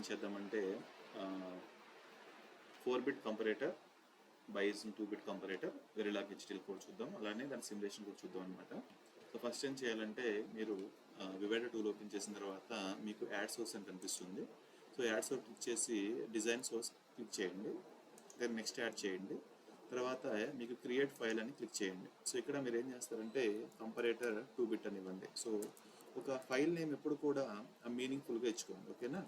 ఏం చేద్దామంటే four bit comparator బైస్ two bit comparator Verilog HDL code చూద్దాం, అలానే దాని సిమ్యులేషన్ కూడా చూద్దాం అనమాట. సో ఫస్ట్ ఏం చేయాలంటే మీరు వివైడర్ టూల్ ఓపెన్ చేసిన తర్వాత మీకు యాడ్ సోర్స్ అని కనిపిస్తుంది. సో యాడ్ సోర్స్ క్లిక్ చేసి డిజైన్ సోర్స్ క్లిక్ చేయండి, దెన్ నెక్స్ట్ యాడ్ చేయండి, తర్వాత మీకు క్రియేట్ ఫైల్ అని క్లిక్ చేయండి. సో ఇక్కడ మీరు ఏం చేస్తారంటే కంపరేటర్ 2-బిట్ అని ఇవ్వండి. సో ఒక ఫైల్ నేమ్ ఎప్పుడు కూడా మీనింగ్ఫుల్గా ఇచ్చుకోండి, ఓకేనా.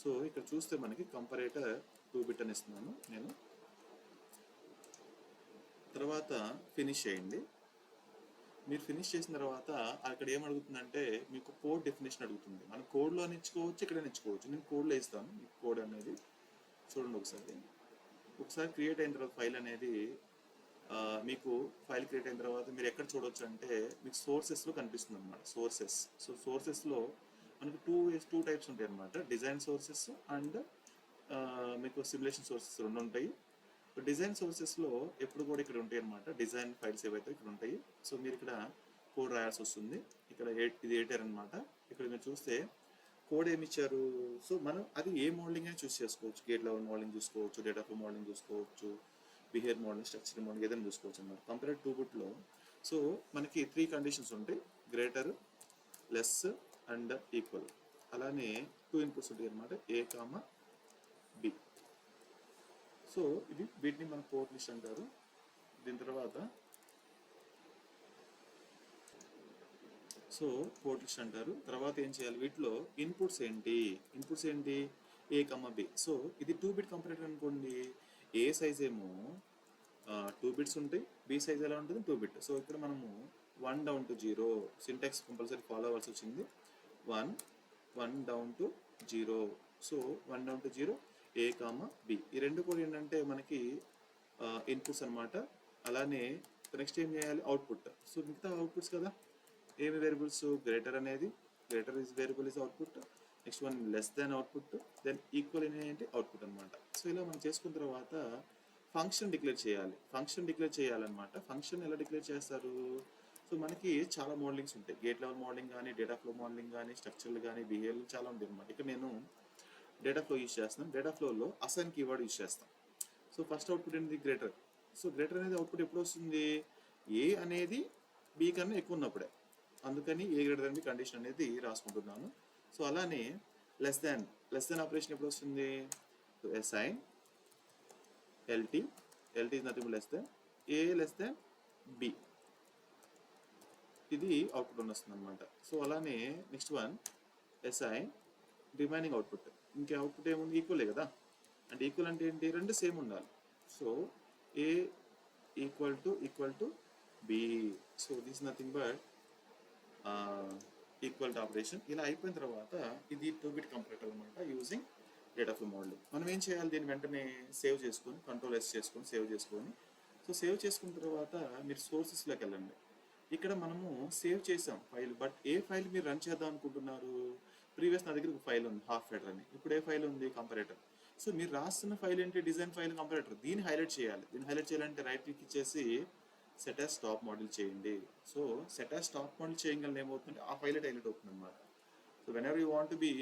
సో ఇక్కడ చూస్తే మనకి కంపరేటర్ 2-బిట్ అని ఇస్తున్నాను నేను. తర్వాత ఫినిష్ చేయండి. మీరు ఫినిష్ చేసిన తర్వాత అక్కడ ఏమడుగుతుందంటే మీకు కోడ్ డెఫినేషన్ అడుగుతుంది. మనం కోడ్లో ఇచ్చుకోవచ్చు, ఇక్కడ ఇచ్చుకోవచ్చు. నేను కోడ్లో ఇస్తాను మీకు కోడ్ అనేది. చూడండి ఒకసారి క్రియేట్ అయిన తర్వాత ఫైల్ అనేది మీకు ఫైల్ క్రియేట్ అయిన తర్వాత మీరు ఎక్కడ చూడవచ్చు అంటే మీకు సోర్సెస్లో కనిపిస్తుంది అనమాట. సో సోర్సెస్లో మనకి టూ టైప్స్ ఉంటాయి అనమాట. డిజైన్ సోర్సెస్ అండ్ మీకు సిమ్యులేషన్ సోర్సెస్ రెండు ఉంటాయి. డిజైన్ సోర్సెస్లో ఎప్పుడు కూడా ఇక్కడ ఉంటాయి అనమాట. డిజైన్ ఫైల్స్ ఏవైతే ఇక్కడ ఉంటాయి. సో మీరు ఇక్కడ కోడ్ రాయాల్సి వస్తుంది. ఇక్కడ ఇది ఎడిటర్ అనమాట. ఇక్కడ మీరు చూస్తే కోడ్ ఏమి ఇచ్చారు. సో మనం అది ఏ మోడలింగ్ అని చూస్ చేసుకోవచ్చు. గేట్ లెవెల్ మోడలింగ్ చూసుకోవచ్చు, డేటా ఫ్లో మోడలింగ్ చూసుకోవచ్చు, బిహేవియర్ మోడలింగ్, స్ట్రక్చర్ మోడలింగ్ ఏదైనా చూసుకోవచ్చు అనమాట. కంపేర్ 2-బిట్లో సో మనకి 3 కండిషన్స్ ఉంటాయి: గ్రేటర్, లెస్ అండ్ ఈక్వల్. అలానే 2 ఇన్పుట్స్ ఉంటాయి అనమాట, ఏ కామా బి. సో ఇది వీటిని మన పోర్ట్ లిస్ట్ అంటారు. దీని తర్వాత పోర్ట్ లిస్ట్ అంటారు. తర్వాత ఏం చేయాలి, వీటిలో ఇన్పుట్స్ ఏంటి, ఏ కమ్మ బి. సో ఇది 2-బిట్ కంపరేటర్ అనుకోండి. ఏ సైజ్ ఏమో 2 బిట్స్ ఉంటాయి, బి సైజ్ ఎలా ఉంటుంది 2-బిట్. సో ఇక్కడ మనము 1 down to 0 syntax compulsory follow అవ్వాల్సి వచ్చింది. 1 down to 0. So 1 down to 0 A comma B. ఈ రెండు కూడా ఏంటంటే మనకి ఇన్పుట్స్ అనమాట. అలానే నెక్స్ట్ ఏం చేయాలి, అవుట్పుట్. సో మిగతా అవుట్పుట్స్ కదా, ఏమి variables, greater is variable is output. Next one less than output, then equal ఏంటి అవుట్పుట్ అనమాట. సో ఇలా మనం చేసుకున్న తర్వాత ఫంక్షన్ డిక్లేర్ చేయాలన్నమాట. ఫంక్షన్ ఎలా డిక్లేర్ చేస్తారు. సో మనకి చాలా మోడలింగ్స్ ఉంటాయి. గేట్ లెవెల్ మోడలింగ్ కానీ, డేటా ఫ్లో మోడలింగ్ కానీ, స్ట్రక్చర్లు కానీ, బిహేవియర్ చాలా ఉంటాయి అనమాట. ఇక్కడ నేను డేటా ఫ్లో యూజ్ చేస్తున్నాను. డేటా ఫ్లోలో అసైన్ కీవర్డ్ యూజ్ చేస్తాం. సో ఫస్ట్ అవుట్పుట్ ఏంటి, గ్రేటర్. సో గ్రేటర్ అనేది అవుట్పుట్ ఎప్పుడు వస్తుంది, ఏ అనేది బి కన్నా ఎక్కువ ఉన్నప్పుడే. అందుకని A greater than B condition అనేది రాసుకుంటున్నాను. సో అలానే లెస్ దాన్ ఆపరేషన్ ఎప్పుడు వస్తుంది, assign LT is nothing less than A less than B. ఇది అవుట్పుట్ వస్తుంది అనమాట. సో అలానే next one assign remaining output. ఇంకే అవుట్పుట్ ఏముంది, ఈక్వలే కదా. అంటే ఈక్వల్ అంటే ఏంటి, రెండు సేమ్ ఉండాలి. So A equal to be. So this nothing but equal to operation. ఇలా అయిపోయిన తర్వాత ఇది 2-బిట్ కంపరేటర్ అనమాట, యూజింగ్ డేటా ఫ్లో మోడలింగ్. మనం ఏం చేయాలి, దీన్ని వెంటనే సేవ్ చేసుకొని Ctrl+S చేసుకొని సేవ్ చేసుకొని. సో సేవ్ చేసుకున్న తర్వాత మీరు సోర్సెస్లోకి వెళ్ళండి. ఇక్కడ మనము సేవ్ చేసాం ఫైల్, బట్ ఏ ఫైల్ మీరు రన్ చేద్దాం అనుకుంటున్నారు. ప్రీవియస్ నా దగ్గర ఒక ఫైల్ ఉంది, హాఫ్ ఫెడర్ అని. ఇప్పుడు ఏ ఫైల్ ఉంది, కంపరేటర్. సో మీరు రాస్తున్న ఫైల్ ఏంటి, డిజైన్ ఫైల్, కంపరేటర్. దీన్ని హైలైట్ చేయాలంటే రైట్ క్లిక్ ఇచ్చేసి సెట్ యాజ్ టాప్ మోడల్ చేయండి. So set as top model చేయగల ఏమవుతుందంటే ఆ ఫైల్ హైలైట్ అవుతుంది అనమాట. So when ever you want to be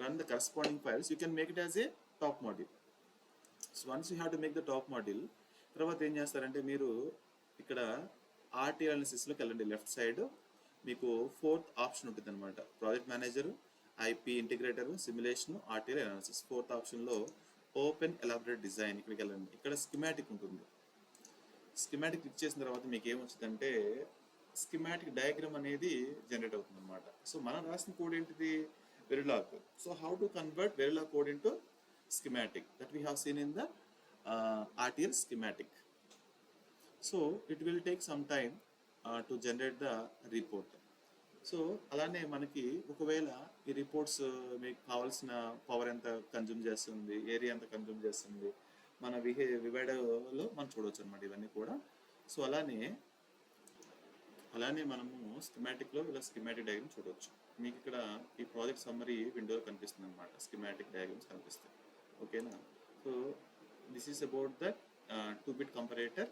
run the corresponding files, you can make it as a top module. So once you have to make the top module, తర్వాత ఏం చేస్తారంటే మీరు ఇక్కడ ఆర్టీఎల్ అనాలిసిస్లోకి వెళ్ళండి. Left side మీకు 4th option ఉంటుంది అనమాట, project manager, IP integrator, simulation, RTL analysis. 4th ఆప్షన్లో ఓపెన్ ఎలాబరేట్ డిజైన్, ఇక్కడికి వెళ్ళండి. ఇక్కడ స్కిమాటిక్ ఉంటుంది. స్కిమాటిక్ క్లిక్ చేసిన తర్వాత మీకు ఏమొచ్చిందంటే స్కిమాటిక్ డయాగ్రామ్ అనేది జనరేట్ అవుతుంది అనమాట. సో మనం రాసిన కోడ్ ఏంటిది, Verilog. So how to convert Verilog code into schematic, that we have seen in the RTL schematic. So it will take some time to generate the report. So అలానే మనకి ఒకవేళ ఈ reports మీకు కావాల్సిన power ఎంత consume చేస్తుంది, area ఎంత consume చేస్తుంది, మన వివైడలో మనం చూడవచ్చు అనమాట ఇవన్నీ కూడా. సో అలానే మనము స్కిమాటిక్లో ఇలా స్కిమాటిక్ డయాగ్రామ్ చూడవచ్చు. మీకు ఇక్కడ ఈ ప్రాజెక్ట్ సమ్మరీ విండోలో కనిపిస్తుంది అనమాట, స్కిమాటిక్ డయాగ్రామ్స్ కనిపిస్తాయి, ఓకేనా. So this is about that two bit comparator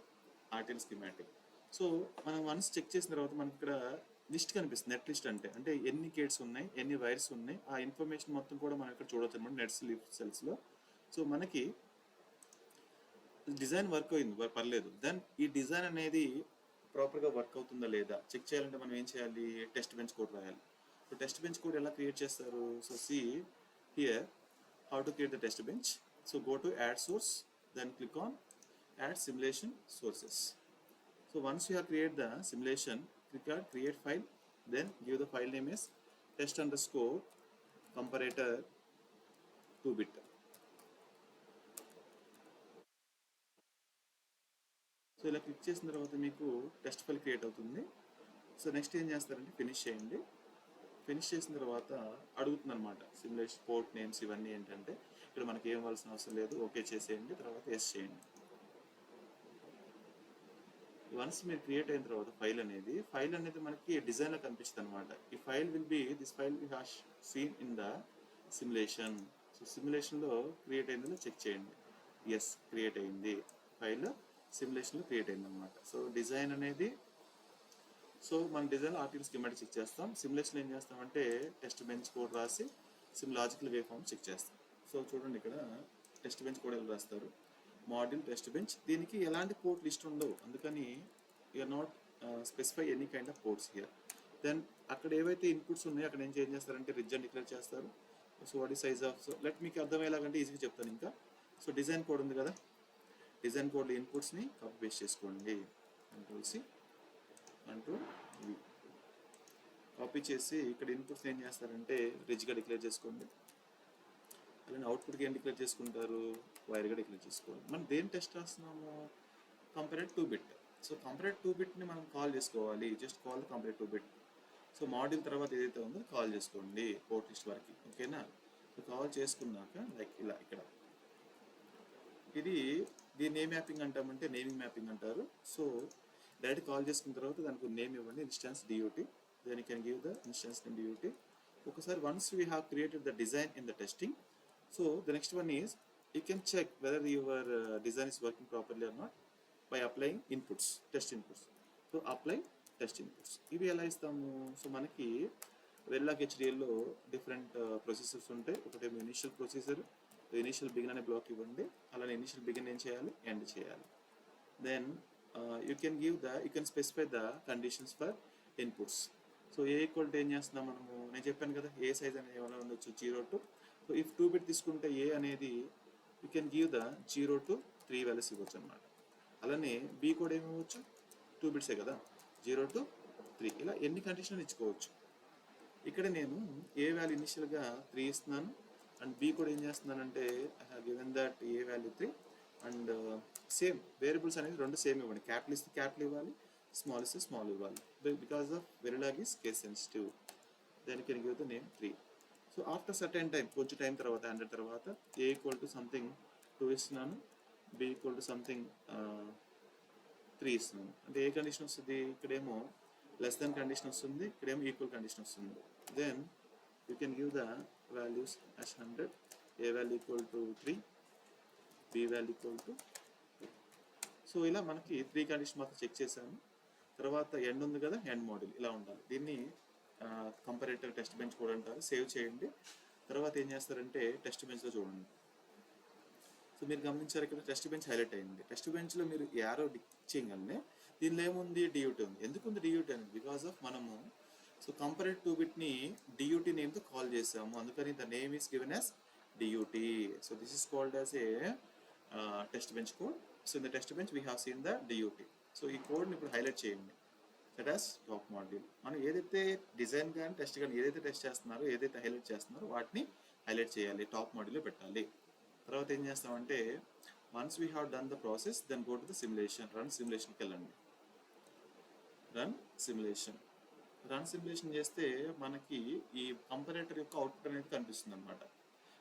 RTL schematic. So మనం వన్స్ చెక్ చేసిన తర్వాత మనకి ఇక్కడ లిస్ట్ కనిపిస్తుంది. నెట్ లిస్ట్ అంటే ఎన్ని గేట్స్ ఉన్నాయి, ఎన్ని వైర్స్ ఉన్నాయి, ఆ ఇన్ఫర్మేషన్ మొత్తం కూడా మనం ఇక్కడ చూడవచ్చు అనమాట నెట్ సెల్స్లో. సో మనకి డిజైన్ వర్క్ అయింది, పర్లేదు. దెన్ ఈ డిజైన్ అనేది ప్రాపర్గా వర్క్ అవుతుందా లేదా చెక్ చేయాలంటే మనం ఏం చేయాలి, టెస్ట్ బెంచ్ కోడ్ రాయాలి. సో టెస్ట్ బెంచ్ కోడ్ ఎలా క్రియేట్ చేస్తారు? So see here how to create the test bench. So go to add source, then click on add simulation sources. So once you have created the simulation, click on create file, then give the file name as test underscore comparator 2-bit. So ఇలా click చేసిన తర్వాత మీకు test file create అవుతుంది. So next ఏం చేస్తారంటే finish చేయండి. Finish చేసిన తర్వాత అడుగుతుంది అనమాట సిమ్యులేషన్ పోర్ట్ నేమ్స్ ఇవన్నీ ఏంటంటే, ఇక్కడ మనకి ఏం ఇవ్వాల్సిన అవసరం లేదు, ఓకే చేసేయండి, తర్వాత ఎస్ చేయండి. వన్స్ మీరు క్రియేట్ అయిన తర్వాత ఫైల్ అనేది మనకి డిజైన్లో కనిపిస్తుంది అనమాట. ఈ file will be this file we have seen in the simulation. So సిమ్యులేషన్లో క్రియేట్ అయిందో చెక్ చేయండి. ఎస్, క్రియేట్ అయింది, ఫైల్ సిమ్యులేషన్లో క్రియేట్ అయింది అనమాట. సో డిజైన్ అనేది, సో మన డిజైన్ ఆర్టికల్ స్కీమాటిక్ చెక్ చేస్తాం. సిమ్యులేషన్ ఏం చేస్తామంటే టెస్ట్ బెంచ్ కోడ్ రాసి లాజికల్ వే ఫామ్ చెక్ చేస్తాం. సో చూడండి ఇక్కడ టెస్ట్ బెంచ్ కోడ్ ఎలా రాస్తారు, మాడ్యూల్ టెస్ట్ బెంచ్. దీనికి ఎలాంటి పోర్ట్ లిస్ట్ ఉండవు, అందుకని you're not specify any kind of ports here. Then అక్కడ ఏవైతే ఇన్పుట్స్ ఉన్నాయో అక్కడ ఏం చేస్తారంటే రీజన్ డిక్లేర్ చేస్తారు. So what is size of, so let మీకు అర్థమయ్యేలాగంటే ఈజీగా చెప్తాను ఇంకా. సో డిజైన్ కోడ్ ఉంది కదా, డిజైన్ కోడ్లో ఇన్పుట్స్ని కాపీ పేస్ట్ చేసుకోండి. Control C, control V, copy చేసి ఇక్కడ ఇన్పుట్స్ ఏం చేస్తారంటే రిజ్గా డిక్లేర్ చేసుకోండి. అలానే అవుట్పుట్కి ఏం డిక్లేర్ చేసుకుంటారు, వైర్గా డిక్లేర్ చేసుకోవాలి. మనం దేని టెస్ట్ రాస్తున్నాము, కంపరేట్ 2-bit. సో కంపరేట్ 2-bitని మనం కాల్ చేసుకోవాలి, just call compare 2-bit. So module తర్వాత ఏదైతే ఉందో కాల్ చేసుకోండి పోర్ట్ లిస్ట్ వరకు, ఓకేనా. సో కాల్ చేసుకున్నాక లైక్ ఇలా ఇక్కడ దీన్ని ఏ మ్యాపింగ్ అంటామంటే నేమింగ్ మ్యాపింగ్ అంటారు. సో డైరెక్ట్ కాల్ చేసుకున్న తర్వాత దానికి నేమ్ ఇవ్వండి, instance DUT. Then you can give the instance name DUT. ఒకసారి once we have created the design in the testing, so the next one is you can check whether your design is working properly or not by applying inputs, test inputs. So apply test inputs. ఇవి ఎలా ఇస్తాము, so మనకి వెల్లాక్ హెచ్డిఎల్లో different processors ఉంటాయి. ఒకటేమో initial procedure, initial begin అనే block ఇవ్వండి. అలానే initial begin ఏం చేయాలి, ఎండ్ చేయాలి. Then you can specify the conditions for inputs. So A equal to ఏం చేస్తున్నాం మనము, నేను చెప్పాను కదా ఏ సైజ్ అనేది ఏమైనా ఉండొచ్చు 0 to. సో ఇఫ్ 2-bit తీసుకుంటే ఏ అనేది you can give the 0 to 3 values ఇవ్వచ్చు అనమాట. అలానే బి కూడా ఏమి ఇవ్వచ్చు, 2 bits కదా, 0 to 3, ఇలా ఎన్ని కండిషన్లు ఇచ్చుకోవచ్చు. ఇక్కడ నేను ఏ వాల్యూ ఇనిషియల్గా 3 ఇస్తున్నాను, అండ్ బి కూడా ఏం చేస్తున్నానంటే I have given that A value 3, and same variables అనేది రెండు సేమ్ ఇవ్వండి. క్యాపిటల్ ఇస్తే క్యాపిటల్ ఇవ్వాలి, స్మాల్ ఇస్తే స్మాల్ ఇవ్వాలి. Because of Verilog is case sensitive. Then can give the name 3. So after certain time, కొంచెం టైం తర్వాత 100 తర్వాత ఏ ఈక్వల్ టు సంథింగ్ 2 ఇస్తున్నాను, బి ఈక్వల్ టు సంథింగ్ 3 ఇస్తున్నాను. అంటే ఏ కండిషన్ వస్తుంది, ఇక్కడేమో లెస్ దెన్ కండిషన్ వస్తుంది, ఇక్కడేమో ఈక్వల్ కండిషన్ వస్తుంది. Then you can give the values as 100, A value equal to 3, B value equal to 2. So ఇలా మనకి 3 కండిషన్ మాత్రం చెక్ చేశాను. తర్వాత ఎండ్ ఉంది కదా, ఎండ్ మోడల్ ఇలా ఉండాలి. దీన్ని కంపారేటివ్ టెస్ట్ బెంచ్ కూడా అంటారు. సేవ్ చేయండి. తర్వాత ఏం చేస్తారంటే టెస్ట్ బెంచ్లో చూడండి. సో మీరు గమనించారు ఇక్కడ టెస్ట్ బెంచ్ హైలైట్ అయింది. టెస్ట్ బెంచ్లో మీరు యారో చేయగానే దీనిలో ఏముంది, డియూటీ ఉంది. ఎందుకు ఉంది డియూటీ అనేది, బికాస్ ఆఫ్ మనము సో కంపరేట్ 2-bitని డియూటీ నేమ్తో కాల్ చేసాము, అందుకని the name is given as DUT. So this is called as a test bench code. So in the test bench we have seen the DUT. So ఈ కోడ్ని ఇప్పుడు highlight చేయండి. That as top module. మనం ఏదైతే design కానీ test కానీ ఏదైతే test చేస్తున్నారో, ఏదైతే హైలైట్ చేస్తున్నారో వాటిని హైలైట్ చేయాలి, టాప్ మాడ్యూల్లో పెట్టాలి. తర్వాత ఏం చేస్తామంటే once we have done the process, then go to the simulation. Run సిమ్యులేషన్కి వెళ్ళండి. రన్ సిమ్యులేషన్ చేస్తే మనకి ఈ కంపరేటర్ యొక్క అవుట్పుట్ అనేది కనిపిస్తుంది అనమాట.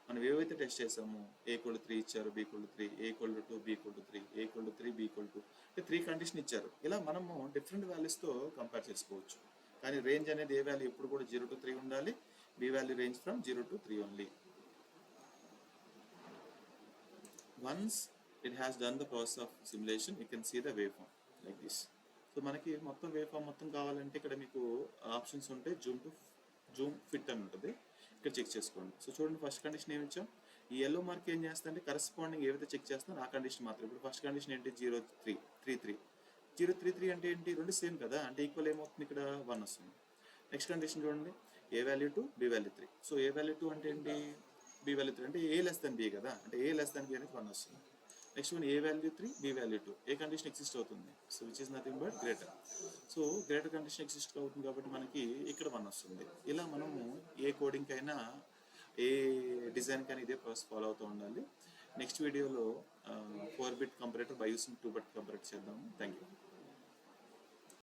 మనం ఏవైతే టెస్ట్ చేసామో ఏ ఈక్వల్ టు 3 ఇచ్చారు, B equal to 3, A equal to 2, B equal to 3, A equal to 3, B equal to, అంటే 3 కండిషన్ ఇచ్చారు. ఇలా మనము డిఫరెంట్ వాల్యూస్తో కంపేర్ చేసుకోవచ్చు. కానీ రేంజ్ అనేది ఏ వాల్యూ ఎప్పుడు కూడా 0 to 3 ఉండాలి, B value range from 0 to 3 only. Once it has done the process of simulation, you can see the waveform like this. So మనకి మొత్తం వేవ్ ఫామ్ మొత్తం కావాలంటే ఇక్కడ మీకు ఆప్షన్స్ ఉంటాయి. జూమ్ ఫిట్ అని ఉంటుంది, ఇక్కడ చెక్ చేసుకోండి. సో చూడండి, ఫస్ట్ కండిషన్ ఏమి ఇచ్చాం, ఈ ఎల్లో మార్క్ ఏం చేస్తా అంటే కరెస్పాండింగ్ ఏవైతే చెక్ చేస్తున్నారో ఆ కండిషన్ మాత్రం. ఇప్పుడు ఫస్ట్ కండిషన్ ఏంటి, 0.33 అంటే ఏంటి, రెండు సేమ్ కదా, అంటే ఈక్వల్ ఏమవుతుంది, ఇక్కడ 1 వస్తుంది. నెక్స్ట్ కండిషన్ చూడండి, ఏ వాల్యూ 2 బి వాల్యూ 3. సో ఏ వాల్యూ 2 అంటే ఏంటి, బి వాల్యూ 3 అంటే ఏ లెస్ దెన్ బి కదా, అంటే ఏ లెస్ దెన్ బి అనేది 1 వస్తుంది. నెక్స్ట్ వన్ ఏ వాల్యూ 3 బి వాల్యూ 2, ఏ కండిషన్ ఎగ్జిస్ట్ అవుతుంది, so which is nothing but greater. So greater condition exist అవుతుంది కాబట్టి మనకి ఇక్కడ 1 వస్తుంది. ఇలా మనము ఏ కోడింగ్ అయినా ఏ డిజైన్ కానీ ఇదే ప్రాసెస్ ఫాలో అవుతూ ఉండాలి. నెక్స్ట్ వీడియోలో 4-bit comparator by using 2-bit comparator చేద్దాము. Thank you.